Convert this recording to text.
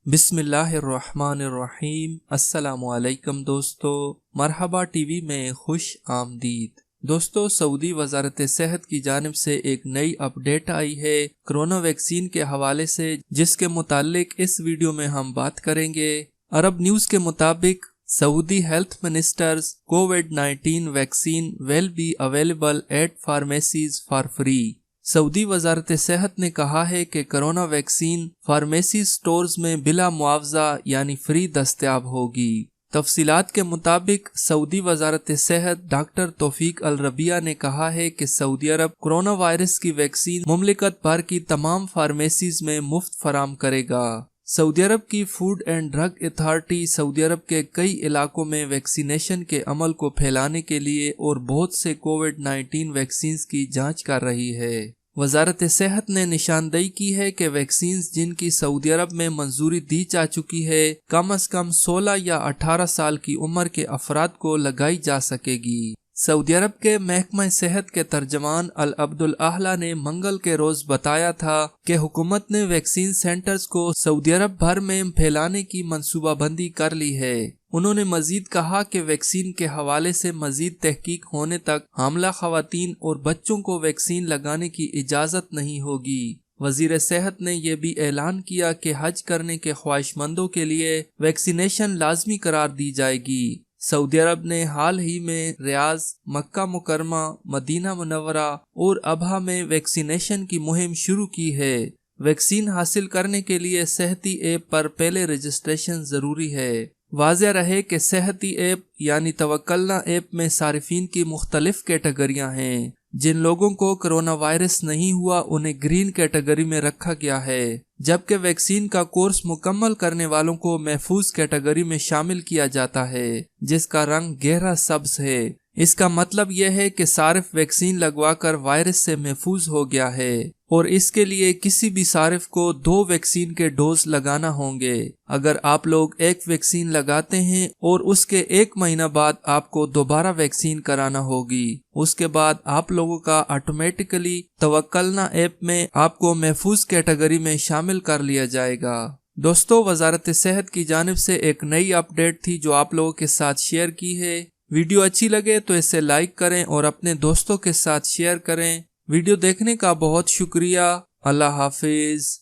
बिस्मिल्लाहिर्रहमानिर्रहीम। अस्सलामु अलैकुम दोस्तों, मरहबा टीवी में खुश आमदीद। दोस्तों, सऊदी वजारत सेहत की जानिब से एक नई अपडेट आई है कोरोना वैक्सीन के हवाले से, जिसके मुतालिक इस वीडियो में हम बात करेंगे। अरब न्यूज़ के मुताबिक Saudi health ministers covid vaccine will be available at pharmacies for free. Saudi वजारत सेहत ने कहा है कि कोरोना वैक्सीन फार्मेसी स्टोर्स में बिला मुआवजा यानी फ्री दस्तयाब होगी। तफसीलात के मुताबिक सऊदी वजारत सेहत डॉक्टर तौफीक अल रबिया ने कहा है कि सऊदी अरब कोरोना वायरस की वैक्सीन मुमलिकत भर की तमाम फार्मेसीज में मुफ्त फराम करेगा। सऊदी अरब की फूड एंड ड्रग अथॉरिटी सऊदी अरब के कई इलाकों में वैक्सीनेशन के अमल को फैलाने के लिए और बहुत से कोविड-19 वैक्सीन की जांच कर रही है। वजारत सेहत ने निशानदेही की है कि वैक्सीन जिनकी सऊदी अरब में मंजूरी दी जा चुकी है, कम से कम 16 या 18 साल की उम्र के अफराद को लगाई जा सकेगी। सऊदी अरब के महकमा सेहत के तर्जमान अल अब्दुल आला ने मंगल के रोज बताया था कि हुकूमत ने वैक्सीन सेंटर्स को सऊदी अरब भर में फैलाने की मंसूबाबंदी कर ली है। उन्होंने मजीद कहा कि वैक्सीन के हवाले से मजीद तहकीक होने तक हामला खवातीन और बच्चों को वैक्सीन लगाने की इजाजत नहीं होगी। वजीर सेहत ने यह भी ऐलान किया कि हज करने के ख्वाहिशमंदों के लिए वैक्सीनेशन लाजमी करार दी जाएगी। सऊदी अरब ने हाल ही में रियाज, मक्का मुकरमा, मदीना मुनव्वरा और अबहा में वैक्सीनेशन की मुहिम शुरू की है। वैक्सीन हासिल करने के लिए सेहती ऐप पर पहले रजिस्ट्रेशन जरूरी है। वाज़ेह रहे कि सेहती ऐप यानी तवक्कलना ऐप में सारिफीन की मुख्तलिफ कैटेगरियां हैं। जिन लोगों को कोरोना वायरस नहीं हुआ उन्हें ग्रीन कैटेगरी में रखा गया है, जबकि वैक्सीन का कोर्स मुकम्मल करने वालों को महफूज कैटेगरी में शामिल किया जाता है, जिसका रंग गहरा सब्ज है। इसका मतलब यह है कि सारिफ वैक्सीन लगवाकर वायरस से महफूज हो गया है और इसके लिए किसी भी सारिफ को 2 वैक्सीन के डोज लगाना होंगे। अगर आप लोग एक वैक्सीन लगाते हैं और उसके 1 महीना बाद आपको दोबारा वैक्सीन कराना होगी, उसके बाद आप लोगों का ऑटोमेटिकली तवक्कलना ऐप में आपको महफूज कैटेगरी में शामिल कर लिया जाएगा। दोस्तों, वजारत सेहत की जानिब से एक नई अपडेट थी जो आप लोगों के साथ शेयर की है। वीडियो अच्छी लगे तो इसे लाइक करें और अपने दोस्तों के साथ शेयर करें। वीडियो देखने का बहुत शुक्रिया। अल्लाह हाफिज।